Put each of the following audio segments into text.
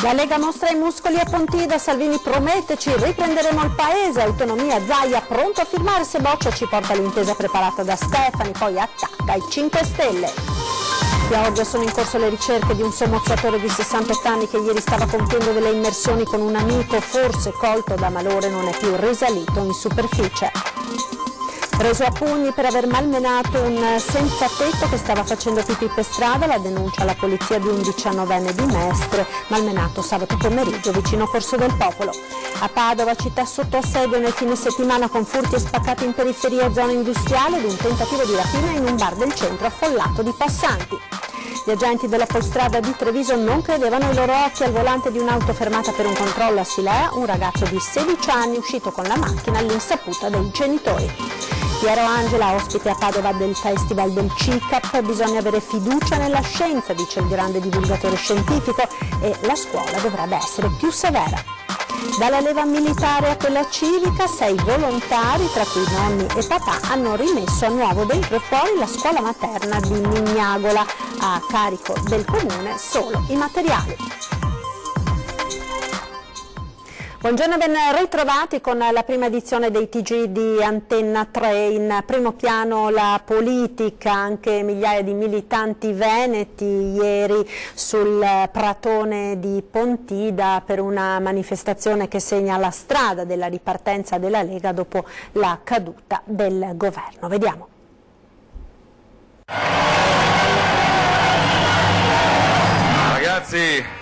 La Lega mostra i muscoli a Pontida, Salvini promette ci riprenderemo il paese, autonomia, Zaia pronto a firmare se boccia ci porta l'intesa preparata da Stefani, poi attacca i 5 Stelle. Pioggia, sono in corso le ricerche di un sommozzatore di 68 anni che ieri stava compiendo delle immersioni con un amico, forse colto da malore non è più risalito in superficie. Preso a pugni per aver malmenato un senza tetto che stava facendo pipì per strada, la denuncia alla polizia di un 19enne di Mestre, malmenato sabato pomeriggio vicino Corso del Popolo. A Padova, città sotto assedio nel fine settimana con furti e spaccati in periferia e zona industriale ed un tentativo di rapina in un bar del centro affollato di passanti. Gli agenti della Polstrada di Treviso non credevano ai loro occhi al volante di un'auto fermata per un controllo a Silea, un ragazzo di 16 anni uscito con la macchina all'insaputa dei genitori. Piero Angela, ospite a Padova del Festival del CICAP, bisogna avere fiducia nella scienza, dice il grande divulgatore scientifico, e la scuola dovrebbe essere più severa. Dalla leva militare a quella civica, 6 volontari, tra cui nonni e papà, hanno rimesso a nuovo dentro e fuori la scuola materna di Mignagola, a carico del comune solo i materiali. Buongiorno e ben ritrovati con la prima edizione dei TG di Antenna 3. In primo piano la politica, anche migliaia di militanti veneti ieri sul pratone di Pontida per una manifestazione che segna la strada della ripartenza della Lega dopo la caduta del governo. Vediamo. Ragazzi,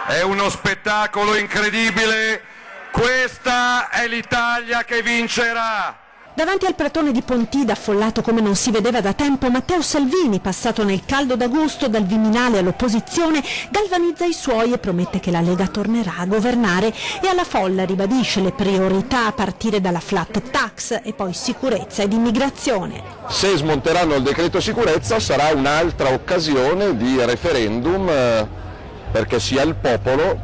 è uno spettacolo incredibile, questa è l'Italia che vincerà! Davanti al pratone di Pontida, affollato come non si vedeva da tempo, Matteo Salvini, passato nel caldo d'agosto dal Viminale all'opposizione, galvanizza i suoi e promette che la Lega tornerà a governare e alla folla ribadisce le priorità a partire dalla flat tax e poi sicurezza ed immigrazione. Se smonteranno il decreto sicurezza sarà un'altra occasione di referendum perché sia il popolo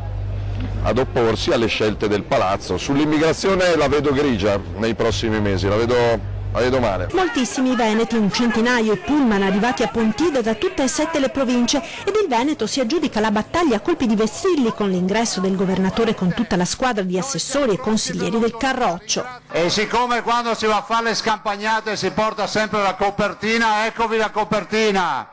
ad opporsi alle scelte del palazzo. Sull'immigrazione la vedo grigia nei prossimi mesi, la vedo male. Moltissimi veneti, un centinaio i pullman arrivati a Pontida da tutte e 7 le province, ed il Veneto si aggiudica la battaglia a colpi di vessilli con l'ingresso del governatore con tutta la squadra di assessori e consiglieri del Carroccio. E siccome quando si va a fare le scampagnate si porta sempre la copertina, eccovi la copertina.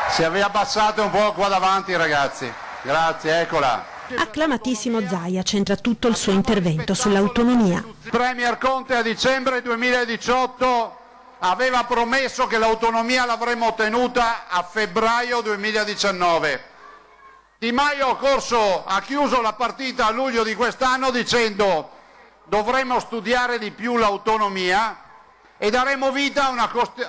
Se vi abbassate un po' qua davanti, ragazzi. Grazie, eccola. Acclamatissimo Zaia centra tutto il suo intervento sull'autonomia. Premier Conte a dicembre 2018 aveva promesso che l'autonomia l'avremmo ottenuta a febbraio 2019. Di Maio ha chiuso la partita a luglio di quest'anno dicendo dovremmo studiare di più l'autonomia e daremo vita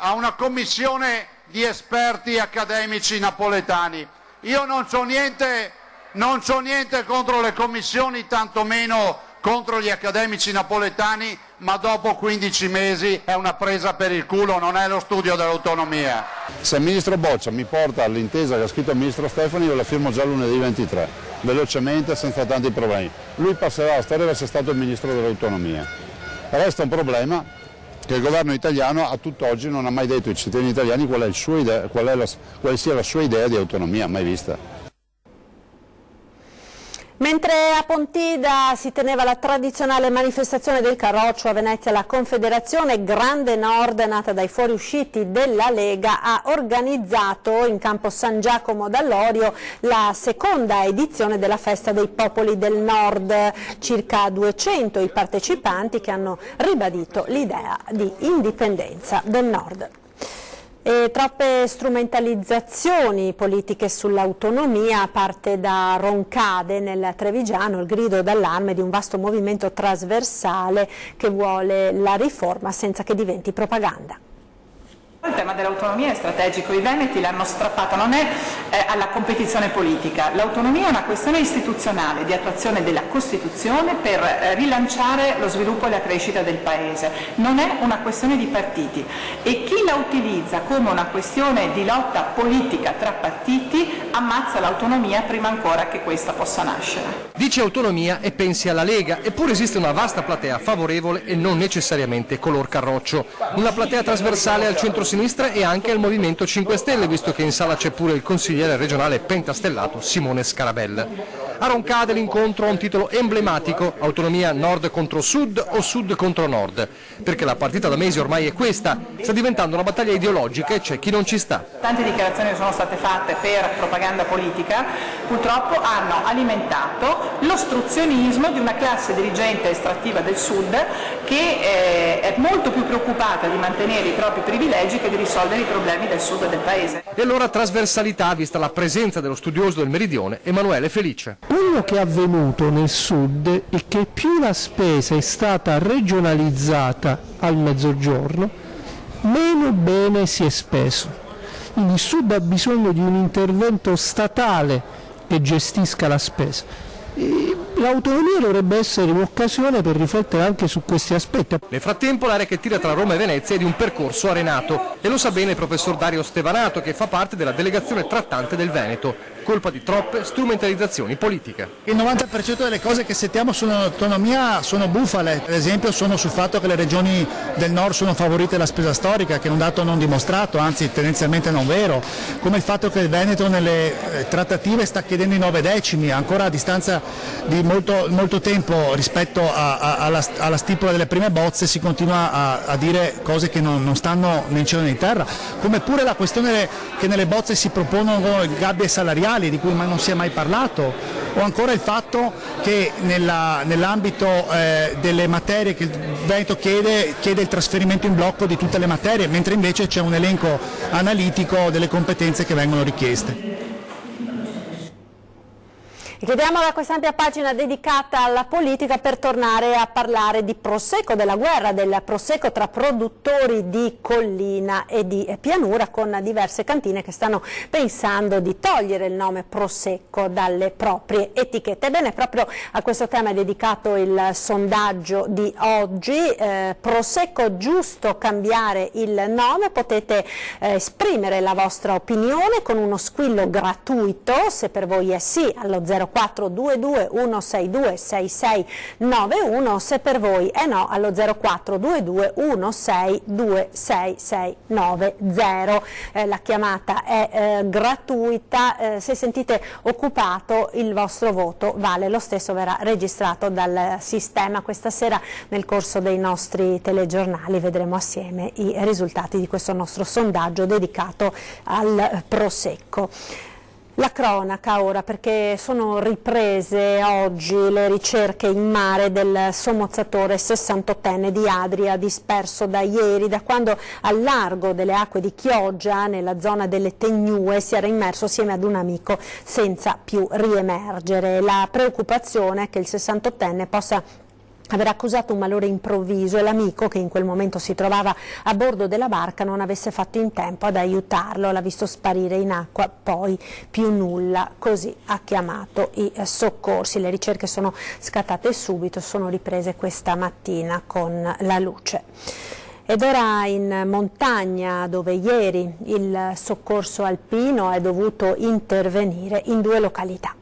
a una commissione di esperti accademici napoletani. Io non c'ho niente contro le commissioni, tantomeno contro gli accademici napoletani, ma dopo 15 mesi è una presa per il culo, non è lo studio dell'autonomia. Se il ministro Boccia mi porta all'intesa che ha scritto il ministro Stefani, io la firmo già lunedì 23, velocemente, senza tanti problemi. Lui passerà a storia di essere stato il ministro dell'autonomia. Resta un problema che il governo italiano a tutt'oggi non ha mai detto ai cittadini italiani quale sia la sua idea di autonomia, mai vista. Mentre a Pontida si teneva la tradizionale manifestazione del Carroccio, a Venezia la Confederazione Grande Nord, nata dai fuoriusciti della Lega, ha organizzato in campo San Giacomo d'Allorio la seconda edizione della Festa dei Popoli del Nord. Circa 200 i partecipanti che hanno ribadito l'idea di indipendenza del Nord. E troppe strumentalizzazioni politiche sull'autonomia, parte da Roncade nel Trevigiano, il grido d'allarme di un vasto movimento trasversale che vuole la riforma senza che diventi propaganda. Il tema dell'autonomia è strategico, i veneti l'hanno strappato, non è alla competizione politica, l'autonomia è una questione istituzionale di attuazione della Costituzione per rilanciare lo sviluppo e la crescita del Paese, non è una questione di partiti e chi la utilizza come una questione di lotta politica tra partiti ammazza l'autonomia prima ancora che questa possa nascere. Dice autonomia e pensi alla Lega, eppure esiste una vasta platea favorevole e non necessariamente color Carroccio, una platea trasversale al centro-sinistra centro-sinistra e anche al Movimento 5 Stelle, visto che in sala c'è pure il consigliere regionale pentastellato Simone Scarabella. A Roncade l'incontro ha un titolo emblematico: autonomia nord contro sud o sud contro nord, perché la partita da mesi ormai è questa, sta diventando una battaglia ideologica e c'è chi non ci sta. Tante dichiarazioni che sono state fatte per propaganda politica purtroppo hanno alimentato l'ostruzionismo di una classe dirigente estrattiva del sud che è molto più preoccupata di mantenere i propri privilegi che di risolvere i problemi del sud del paese. E allora trasversalità, vista la presenza dello studioso del Meridione Emanuele Felice. Quello che è avvenuto nel sud è che più la spesa è stata regionalizzata al mezzogiorno, meno bene si è speso. Quindi il sud ha bisogno di un intervento statale che gestisca la spesa. L'autonomia dovrebbe essere un'occasione per riflettere anche su questi aspetti. Nel frattempo l'area che tira tra Roma e Venezia è di un percorso arenato e lo sa bene il professor Dario Stevanato, che fa parte della delegazione trattante del Veneto. Colpa di troppe strumentalizzazioni politiche. Il 90% delle cose che sentiamo sull'autonomia sono bufale, ad esempio sono sul fatto che le regioni del nord sono favorite dalla spesa storica, che è un dato non dimostrato, anzi tendenzialmente non vero, come il fatto che il Veneto nelle trattative sta chiedendo i 9 decimi, ancora a distanza di molto tempo rispetto alla stipula delle prime bozze si continua a dire cose che non stanno né in cielo né in terra, come pure la questione che nelle bozze si propongono gabbie salariali di cui non si è mai parlato, o ancora il fatto che nell'ambito delle materie che il Veneto chiede il trasferimento in blocco di tutte le materie, mentre invece c'è un elenco analitico delle competenze che vengono richieste. Chiudiamo da questa ampia pagina dedicata alla politica per tornare a parlare di Prosecco, della guerra del Prosecco tra produttori di collina e di pianura, con diverse cantine che stanno pensando di togliere il nome Prosecco dalle proprie etichette. Ebbene, proprio a questo tema è dedicato il sondaggio di oggi. Prosecco, giusto cambiare il nome? Potete esprimere la vostra opinione con uno squillo gratuito, se per voi è sì, allo 0422 162 6691, se per voi è no allo 0422 162 6690. La chiamata è gratuita, se sentite occupato il vostro voto vale lo stesso, verrà registrato dal sistema. Questa sera nel corso dei nostri telegiornali vedremo assieme i risultati di questo nostro sondaggio dedicato al Prosecco. La cronaca ora, perché sono riprese oggi le ricerche in mare del sommozzatore 68enne di Adria, disperso da ieri, da quando al largo delle acque di Chioggia, nella zona delle Tegnue, si era immerso assieme ad un amico senza più riemergere. La preoccupazione è che il 68enne possa aver accusato un malore improvviso e l'amico, che in quel momento si trovava a bordo della barca, non avesse fatto in tempo ad aiutarlo. L'ha visto sparire in acqua, poi più nulla, così ha chiamato i soccorsi. Le ricerche sono scattate subito, sono riprese questa mattina con la luce. Ed ora in montagna, dove ieri il soccorso alpino è dovuto intervenire in 2 località.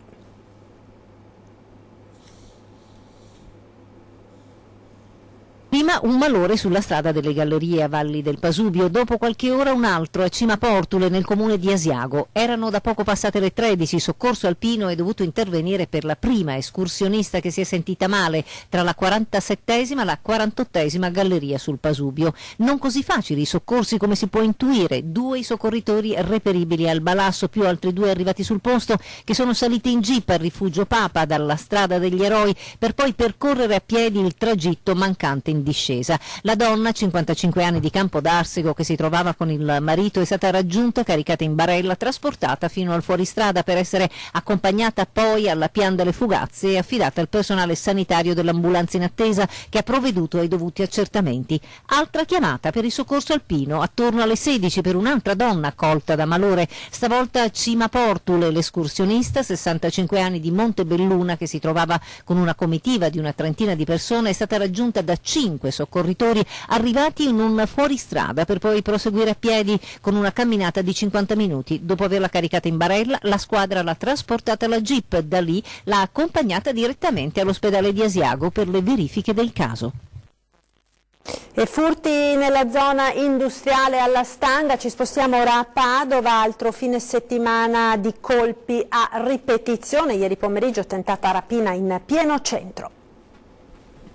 Prima un malore sulla strada delle Gallerie a Valli del Pasubio, dopo qualche ora un altro a Cima Portule nel comune di Asiago. Erano da poco passate le 13, soccorso alpino è dovuto intervenire per la prima escursionista che si è sentita male tra la 47esima e la 48esima galleria sul Pasubio. Non così facili i soccorsi come si può intuire, 2 i soccorritori reperibili al Balasso più altri 2 arrivati sul posto che sono saliti in jeep al rifugio Papa dalla strada degli Eroi per poi percorrere a piedi il tragitto mancante in discesa. La donna, 55 anni, di Campodarsego, che si trovava con il marito, è stata raggiunta, caricata in barella, trasportata fino al fuoristrada per essere accompagnata poi alla Pian delle Fugazze e affidata al personale sanitario dell'ambulanza in attesa, che ha provveduto ai dovuti accertamenti. Altra chiamata per il soccorso alpino attorno alle 16 per un'altra donna accolta da malore, stavolta a Cima Portule. L'escursionista, 65 anni, di Montebelluna, che si trovava con una comitiva di una trentina di persone, è stata raggiunta da 5 soccorritori arrivati in un fuoristrada per poi proseguire a piedi con una camminata di 50 minuti. Dopo averla caricata in barella, la squadra l'ha trasportata alla jeep, da lì l'ha accompagnata direttamente all'ospedale di Asiago per le verifiche del caso. E furti nella zona industriale alla Stanga, ci spostiamo ora a Padova, altro fine settimana di colpi a ripetizione, ieri pomeriggio tentata rapina in pieno centro.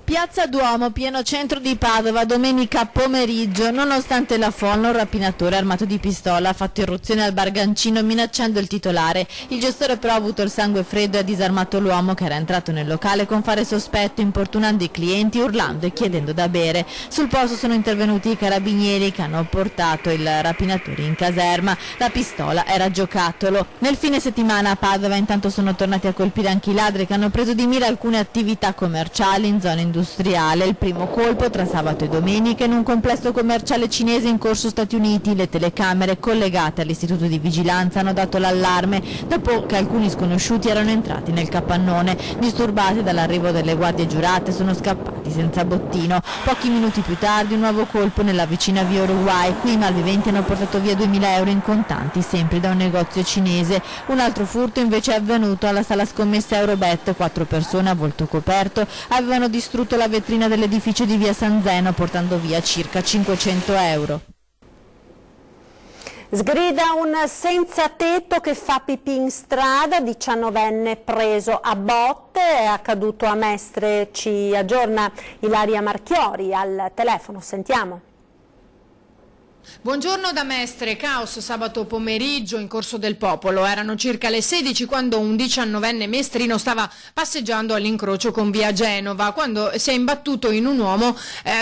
Piazza Duomo, pieno centro di Padova, domenica pomeriggio. Nonostante l'affonno, un rapinatore armato di pistola ha fatto irruzione al bargancino minacciando il titolare. Il gestore però ha avuto il sangue freddo e ha disarmato l'uomo che era entrato nel locale con fare sospetto, importunando i clienti, urlando e chiedendo da bere. Sul posto sono intervenuti i carabinieri che hanno portato il rapinatore in caserma. La pistola era giocattolo. Nel fine settimana a Padova intanto sono tornati a colpire anche i ladri che hanno preso di mira alcune attività commerciali in zona industriale. Il primo colpo tra sabato e domenica in un complesso commerciale cinese in Corso Stati Uniti. Le telecamere collegate all'istituto di vigilanza hanno dato l'allarme dopo che alcuni sconosciuti erano entrati nel capannone. Disturbati dall'arrivo delle guardie giurate sono scappati senza bottino. Pochi minuti più tardi un nuovo colpo nella vicina via Uruguay. Qui i malviventi hanno portato via 2.000 euro in contanti, sempre da un negozio cinese. Un altro furto invece è avvenuto alla sala scommesse Eurobet. 4 persone a volto coperto avevano distrutto la vetrina dell'edificio di via San Zeno, portando via circa 500 euro. Sgrida un senza tetto che fa pipì in strada, 19enne preso a botte, è accaduto a Mestre, ci aggiorna Ilaria Marchiori al telefono, sentiamo. Buongiorno da Mestre, caos sabato pomeriggio in Corso del Popolo. Erano circa le 16 quando un 19enne mestrino stava passeggiando all'incrocio con via Genova, quando si è imbattuto in un uomo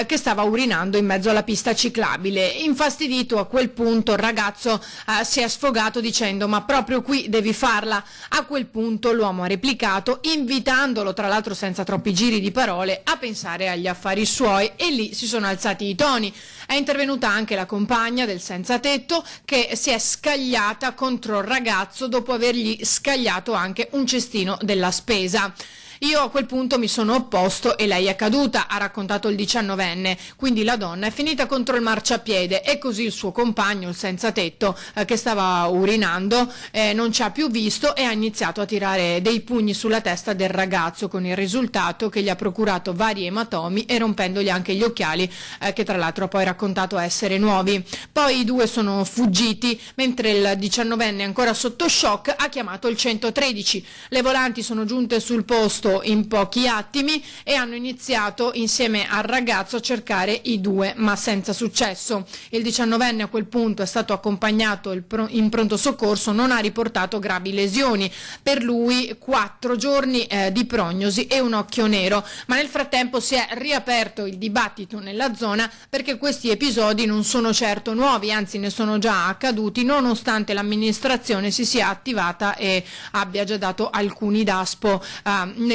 che stava urinando in mezzo alla pista ciclabile. Infastidito a quel punto il ragazzo si è sfogato dicendo "ma proprio qui devi farla". A quel punto l'uomo ha replicato, invitandolo, tra l'altro senza troppi giri di parole, a pensare agli affari suoi, e lì si sono alzati i toni. È intervenuta anche la compagna del senza tetto che si è scagliata contro il ragazzo dopo avergli scagliato anche un cestino della spesa. Io a quel punto mi sono opposto e lei è caduta, ha raccontato il 19enne, quindi la donna è finita contro il marciapiede e così il suo compagno, il senza tetto, che stava urinando, non ci ha più visto e ha iniziato a tirare dei pugni sulla testa del ragazzo, con il risultato che gli ha procurato vari ematomi e rompendogli anche gli occhiali, che tra l'altro ha poi raccontato essere nuovi. Poi i due sono fuggiti, mentre il 19enne, ancora sotto shock, ha chiamato il 113. Le volanti sono giunte sul posto in pochi attimi e hanno iniziato insieme al ragazzo a cercare i due, ma senza successo. Il 19enne a quel punto è stato accompagnato in pronto soccorso, non ha riportato gravi lesioni. Per lui 4 giorni di prognosi e un occhio nero, ma nel frattempo si è riaperto il dibattito nella zona perché questi episodi non sono certo nuovi, anzi ne sono già accaduti, nonostante l'amministrazione si sia attivata e abbia già dato alcuni DASPO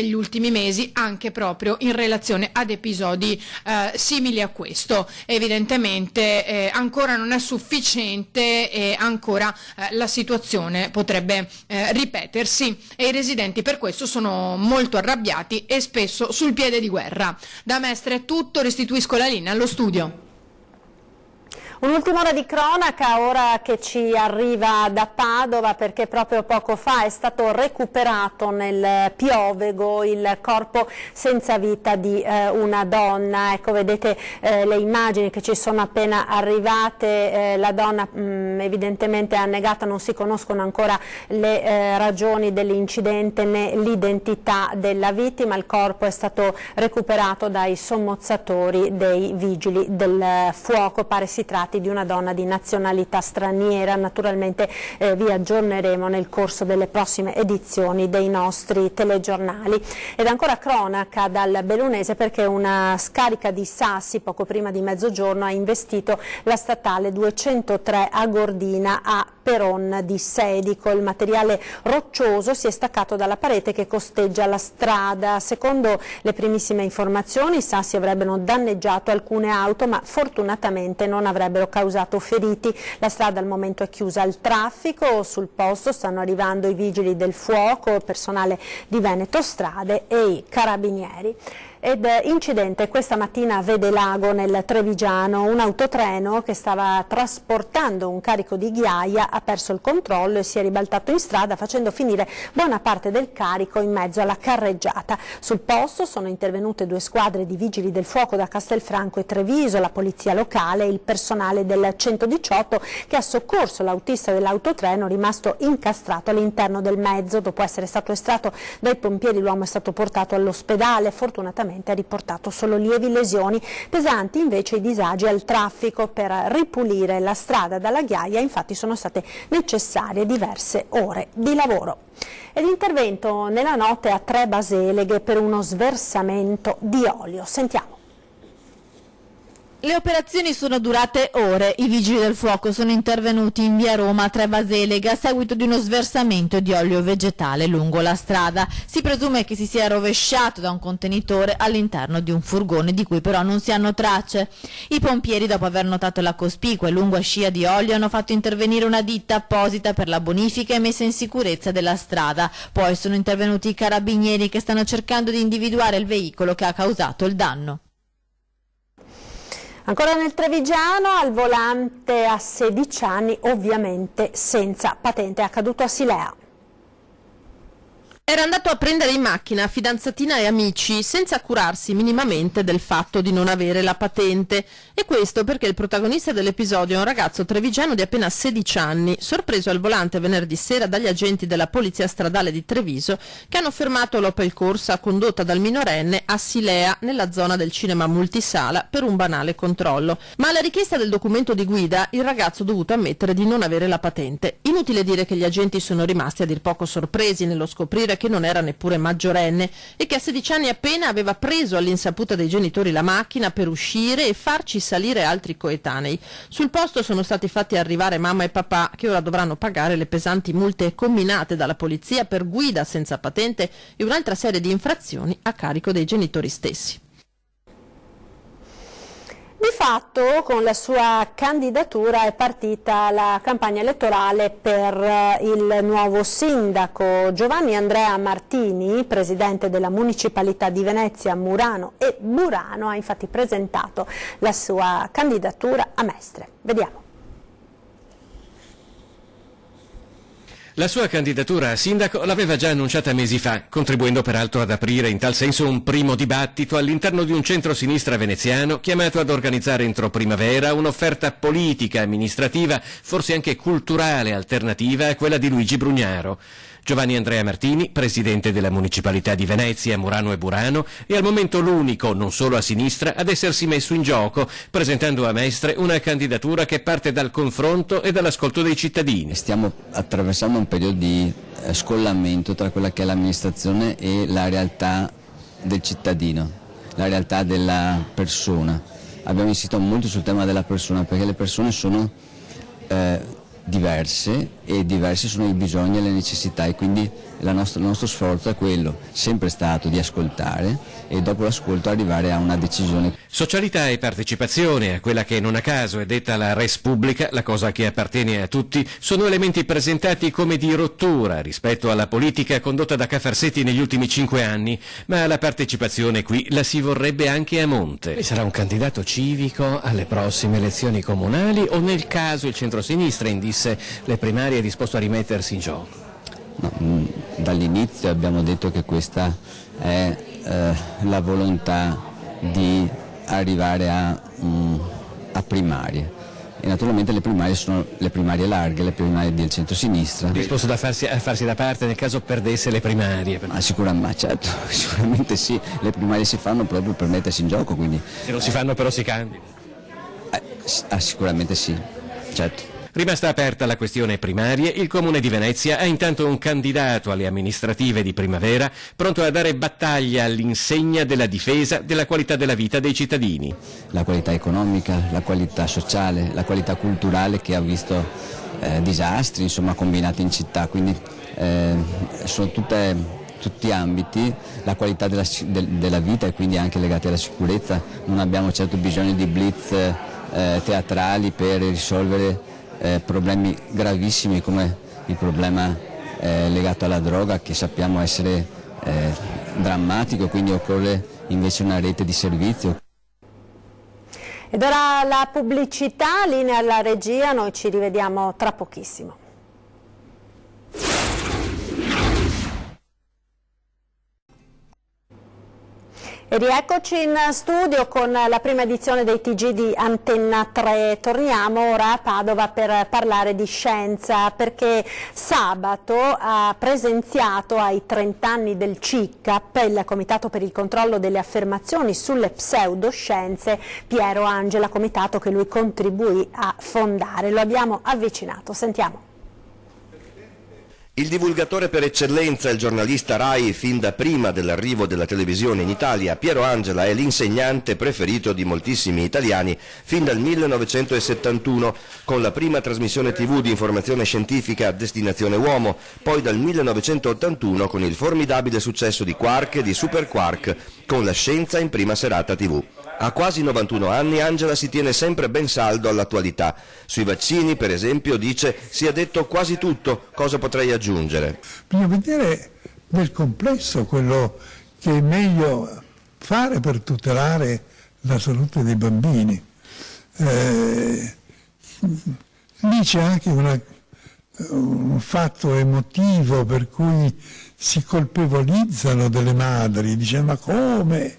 negli ultimi mesi, anche proprio in relazione ad episodi simili a questo. Evidentemente ancora non è sufficiente e ancora la situazione potrebbe ripetersi e i residenti per questo sono molto arrabbiati e spesso sul piede di guerra. Da Mestre è tutto, restituisco la linea allo studio. Un'ultima ora di cronaca, ora che ci arriva da Padova, perché proprio poco fa è stato recuperato nel Piovego il corpo senza vita di una donna. Ecco, vedete le immagini che ci sono appena arrivate, la donna evidentemente annegata, non si conoscono ancora le ragioni dell'incidente né l'identità della vittima. Il corpo è stato recuperato dai sommozzatori dei vigili del fuoco, pare si tratti di una donna di nazionalità straniera. Naturalmente vi aggiorneremo nel corso delle prossime edizioni dei nostri telegiornali. Ed ancora cronaca dal Bellunese, perché una scarica di sassi poco prima di mezzogiorno ha investito la statale 203 a Gordina a Peron di Sedico. Il materiale roccioso si è staccato dalla parete che costeggia la strada. Secondo le primissime informazioni i sassi avrebbero danneggiato alcune auto, ma fortunatamente non avrebbero causato feriti. La strada al momento è chiusa al traffico, sul posto stanno arrivando i vigili del fuoco, personale di Veneto Strade e i carabinieri. Ed incidente questa mattina a Vedelago nel Trevigiano. Un autotreno che stava trasportando un carico di ghiaia ha perso il controllo e si è ribaltato in strada facendo finire buona parte del carico in mezzo alla carreggiata. Sul posto sono intervenute 2 squadre di vigili del fuoco da Castelfranco e Treviso, la polizia locale e il personale del 118 che ha soccorso l'autista dell'autotreno rimasto incastrato all'interno del mezzo. Dopo essere stato estratto dai pompieri l'uomo è stato portato all'ospedale, fortunatamente ha riportato solo lievi lesioni. Pesanti invece i disagi al traffico. Per ripulire la strada dalla ghiaia infatti sono state necessarie diverse ore di lavoro. Ed intervento nella notte a 3 Baseleghe per uno sversamento di olio. Sentiamo. Le operazioni sono durate ore. I vigili del fuoco sono intervenuti in via Roma a 3 Baseleghe a seguito di uno sversamento di olio vegetale lungo la strada. Si presume che si sia rovesciato da un contenitore all'interno di un furgone di cui però non si hanno tracce. I pompieri, dopo aver notato la cospicua e lunga scia di olio, hanno fatto intervenire una ditta apposita per la bonifica e messa in sicurezza della strada. Poi sono intervenuti i carabinieri che stanno cercando di individuare il veicolo che ha causato il danno. Ancora nel Trevigiano, al volante a 16 anni, ovviamente senza patente, è accaduto a Silea. Era andato a prendere in macchina fidanzatina e amici senza curarsi minimamente del fatto di non avere la patente, e questo perché il protagonista dell'episodio è un ragazzo trevigiano di appena 16 anni, sorpreso al volante venerdì sera dagli agenti della Polizia Stradale di Treviso che hanno fermato l'Opel Corsa condotta dal minorenne a Silea nella zona del cinema multisala per un banale controllo. Ma alla richiesta del documento di guida il ragazzo ha dovuto ammettere di non avere la patente. Inutile dire che gli agenti sono rimasti a dir poco sorpresi nello scoprire che non era neppure maggiorenne e che a 16 anni appena aveva preso all'insaputa dei genitori la macchina per uscire e farci salire altri coetanei. Sul posto sono stati fatti arrivare mamma e papà, che ora dovranno pagare le pesanti multe comminate dalla polizia per guida senza patente e un'altra serie di infrazioni a carico dei genitori stessi. Di fatto, con la sua candidatura è partita la campagna elettorale per il nuovo sindaco. Giovanni Andrea Martini, presidente della Municipalità di Venezia, Murano e Burano, ha infatti presentato la sua candidatura a Mestre. Vediamo. La sua candidatura a sindaco l'aveva già annunciata mesi fa, contribuendo peraltro ad aprire in tal senso un primo dibattito all'interno di un centro-sinistra veneziano chiamato ad organizzare entro primavera un'offerta politica, amministrativa, forse anche culturale alternativa a quella di Luigi Brugnaro. Giovanni Andrea Martini, presidente della Municipalità di Venezia, Murano e Burano, è al momento l'unico, non solo a sinistra, ad essersi messo in gioco, presentando a Mestre una candidatura che parte dal confronto e dall'ascolto dei cittadini. Stiamo attraversando un periodo di scollamento tra quella che è l'amministrazione e la realtà del cittadino, la realtà della persona. Abbiamo insistito molto sul tema della persona perché le persone sono diverse e diversi sono i bisogni e le necessità, e quindi il nostro sforzo è quello, sempre stato, di ascoltare e dopo l'ascolto arrivare a una decisione. Socialità e partecipazione, a quella che non a caso è detta la res publica, la cosa che appartiene a tutti, sono elementi presentati come di rottura rispetto alla politica condotta da Cafarsetti negli ultimi 5 anni, ma la partecipazione qui la si vorrebbe anche a monte. Lei sarà un candidato civico alle prossime elezioni comunali o nel caso il centrosinistra indisse le primarie è disposto a rimettersi in gioco? No, dall'inizio abbiamo detto che questa è la volontà di arrivare a primarie, e naturalmente le primarie sono le primarie larghe, le primarie del centro-sinistra. Disposto a farsi da parte nel caso perdesse le primarie? Sicuramente sì, le primarie si fanno proprio per mettersi in gioco, quindi... Se non si fanno però si candida? Sicuramente sì, certo. Rimasta aperta la questione primarie, il Comune di Venezia ha intanto un candidato alle amministrative di primavera pronto a dare battaglia all'insegna della difesa della qualità della vita dei cittadini. La qualità economica, la qualità sociale, la qualità culturale che ha visto disastri combinati in città, quindi sono tutti ambiti, la qualità della vita e quindi anche legati alla sicurezza. Non abbiamo certo bisogno di blitz teatrali per risolvere problemi gravissimi come il problema legato alla droga, che sappiamo essere drammatico, quindi occorre invece una rete di servizio. Ed ora la pubblicità, linea alla regia, noi ci rivediamo tra pochissimo. E rieccoci in studio con la prima edizione dei TG di Antenna 3. Torniamo ora a Padova per parlare di scienza, perché sabato ha presenziato ai 30 anni del CICAP, il Comitato per il controllo delle affermazioni sulle pseudoscienze, Piero Angela, comitato che lui contribuì a fondare. Lo abbiamo avvicinato, sentiamo. Il divulgatore per eccellenza, il giornalista RAI fin da prima dell'arrivo della televisione in Italia, Piero Angela è l'insegnante preferito di moltissimi italiani fin dal 1971, con la prima trasmissione TV di informazione scientifica a destinazione uomo, poi dal 1981 con il formidabile successo di Quark e di Super Quark, con la scienza in prima serata TV. A quasi 91 anni Angela si tiene sempre ben saldo all'attualità. Sui vaccini, per esempio, dice: si è detto quasi tutto, cosa potrei aggiungere? Bisogna vedere nel complesso quello che è meglio fare per tutelare la salute dei bambini. Lì c'è anche un fatto emotivo per cui si colpevolizzano delle madri, dice: ma come?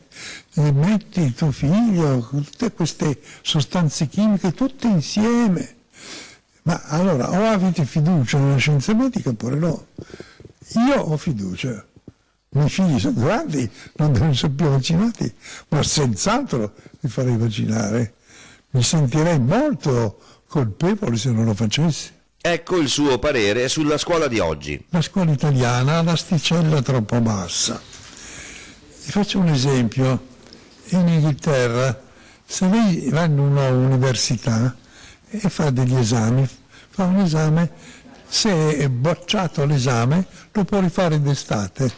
Metti tuo figlio con tutte queste sostanze chimiche tutte insieme. Ma allora o avete fiducia nella scienza medica oppure no. Io ho fiducia, i miei figli sono grandi, non devono essere più vaccinati, ma senz'altro li farei vaccinare. Mi sentirei molto colpevole se non lo facessi. Ecco il suo parere sulla scuola di oggi. La scuola italiana ha l'asticella troppo bassa. Vi faccio un esempio. In Inghilterra, se lei va in un'università e fa degli esami, fa un esame, se è bocciato l'esame lo può rifare d'estate.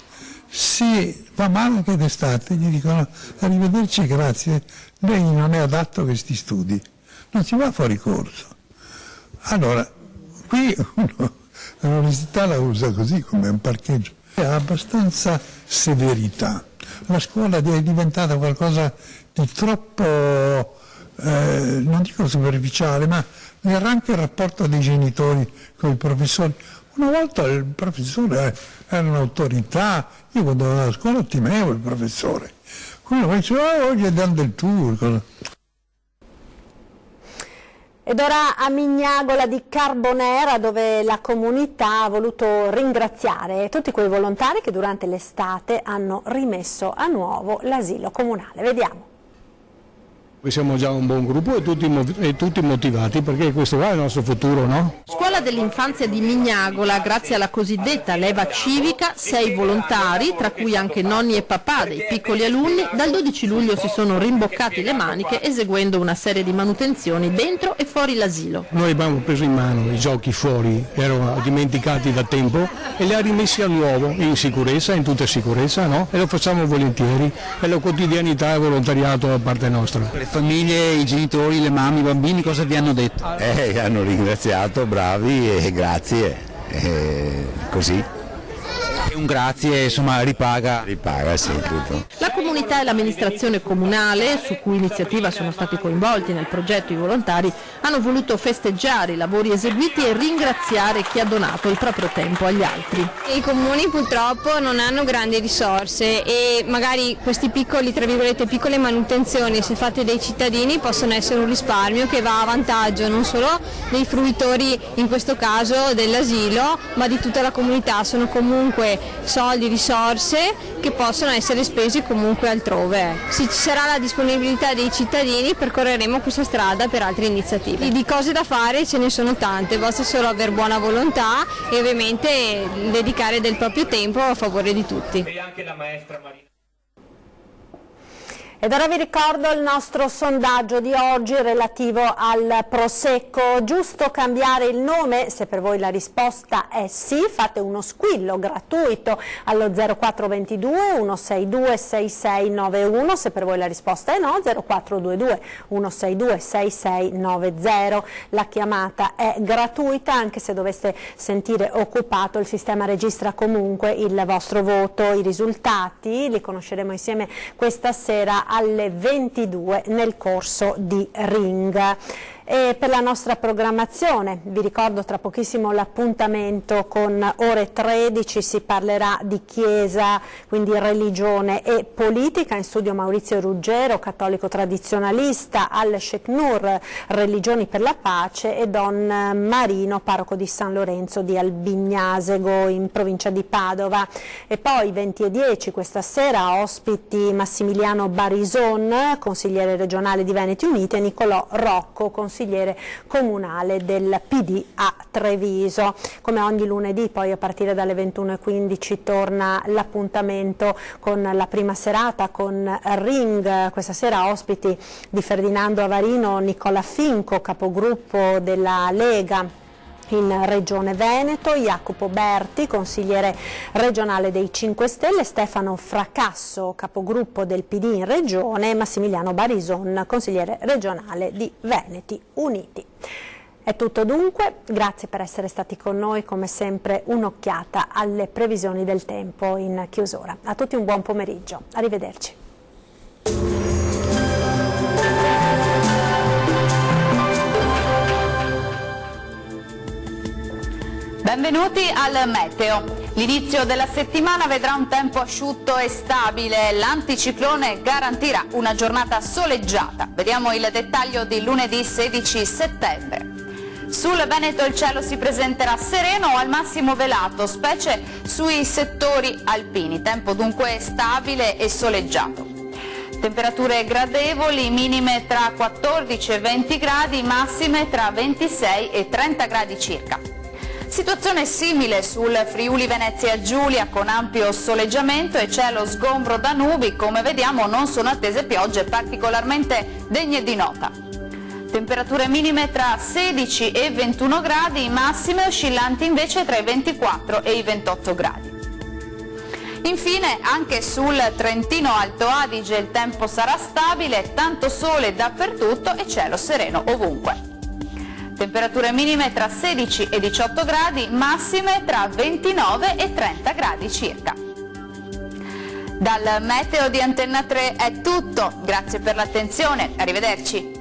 Se va male anche d'estate gli dicono: arrivederci, grazie, lei non è adatto a questi studi. Non si va fuori corso. Allora, qui l'università la usa così come un parcheggio. Ha abbastanza severità. La scuola è diventata qualcosa di troppo, non dico superficiale, ma era anche il rapporto dei genitori con i professori. Una volta il professore era un'autorità, io quando andavo a scuola temevo il professore. Come diceva: oggi è Dan del Tour. Ed ora a Mignagola di Carbonera, dove la comunità ha voluto ringraziare tutti quei volontari che durante l'estate hanno rimesso a nuovo l'asilo comunale. Vediamo. Siamo già un buon gruppo e tutti motivati, perché questo qua è il nostro futuro, no? Scuola dell'infanzia di Mignagola, grazie alla cosiddetta leva civica, 6 volontari, tra cui anche nonni e papà dei piccoli alunni, dal 12 luglio si sono rimboccati le maniche eseguendo una serie di manutenzioni dentro e fuori l'asilo. Noi abbiamo preso in mano i giochi fuori, erano dimenticati da tempo, e li ha rimessi a nuovo, in sicurezza, in tutta sicurezza, no? E lo facciamo volentieri, è la quotidianità e volontariato da parte nostra. Famiglie, i genitori, le mamme, i bambini, cosa vi hanno detto? Hanno ringraziato, bravi e grazie, così. E un grazie, insomma, ripaga. Ripaga, sì, tutto. La comunità e l'amministrazione comunale, su cui iniziativa sono stati coinvolti nel progetto i volontari, hanno voluto festeggiare i lavori eseguiti e ringraziare chi ha donato il proprio tempo agli altri. I comuni purtroppo non hanno grandi risorse e magari questi piccoli, tra virgolette, piccole manutenzioni, se fatte dai cittadini, possono essere un risparmio che va a vantaggio non solo dei fruitori, in questo caso dell'asilo, ma di tutta la comunità. Sono comunque soldi, risorse che possono essere spesi comunque altrove. Se ci sarà la disponibilità dei cittadini, percorreremo questa strada per altre iniziative. Di cose da fare ce ne sono tante, basta solo aver buona volontà e ovviamente dedicare del proprio tempo a favore di tutti. Ed ora vi ricordo il nostro sondaggio di oggi relativo al Prosecco. Giusto cambiare il nome? Se per voi la risposta è sì, fate uno squillo gratuito allo 0422 162 6691, se per voi la risposta è no, 0422 162 6690. La chiamata è gratuita, anche se doveste sentire occupato, il sistema registra comunque il vostro voto. I risultati li conosceremo insieme questa sera alle 22 nel corso di Ring. E per la nostra programmazione vi ricordo tra pochissimo l'appuntamento con ore 13, si parlerà di Chiesa, quindi religione e politica. In studio Maurizio Ruggero, cattolico tradizionalista, al Sheikh Nur, religioni per la pace, e Don Marino, parroco di San Lorenzo di Albignasego in provincia di Padova. E poi 20:10 questa sera ospiti Massimiliano Barison, consigliere regionale di Veneti Uniti, e Nicolò Rocco, consigliere comunale del PD a Treviso. Come ogni lunedì poi a partire dalle 21:15 torna l'appuntamento con la prima serata con Ring. Questa sera ospiti di Ferdinando Avarino Nicola Finco, capogruppo della Lega in Regione Veneto, Jacopo Berti, consigliere regionale dei 5 Stelle, Stefano Fracasso, capogruppo del PD in Regione, e Massimiliano Barison, consigliere regionale di Veneti Uniti. È tutto dunque, grazie per essere stati con noi, come sempre un'occhiata alle previsioni del tempo in chiusura. A tutti un buon pomeriggio, arrivederci. Benvenuti al Meteo. L'inizio della settimana vedrà un tempo asciutto e stabile. L'anticiclone garantirà una giornata soleggiata. Vediamo il dettaglio di lunedì 16 settembre. Sul Veneto il cielo si presenterà sereno o al massimo velato, specie sui settori alpini. Tempo dunque stabile e soleggiato. Temperature gradevoli, minime tra 14 e 20 gradi, massime tra 26 e 30 gradi circa. Situazione simile sul Friuli Venezia Giulia, con ampio soleggiamento e cielo sgombro da nubi. Come vediamo non sono attese piogge particolarmente degne di nota. Temperature minime tra 16 e 21 gradi, massime oscillanti invece tra i 24 e i 28 gradi. Infine anche sul Trentino Alto Adige il tempo sarà stabile, tanto sole dappertutto e cielo sereno ovunque. Temperature minime tra 16 e 18 gradi, massime tra 29 e 30 gradi circa. Dal Meteo di Antenna 3 è tutto, grazie per l'attenzione, arrivederci.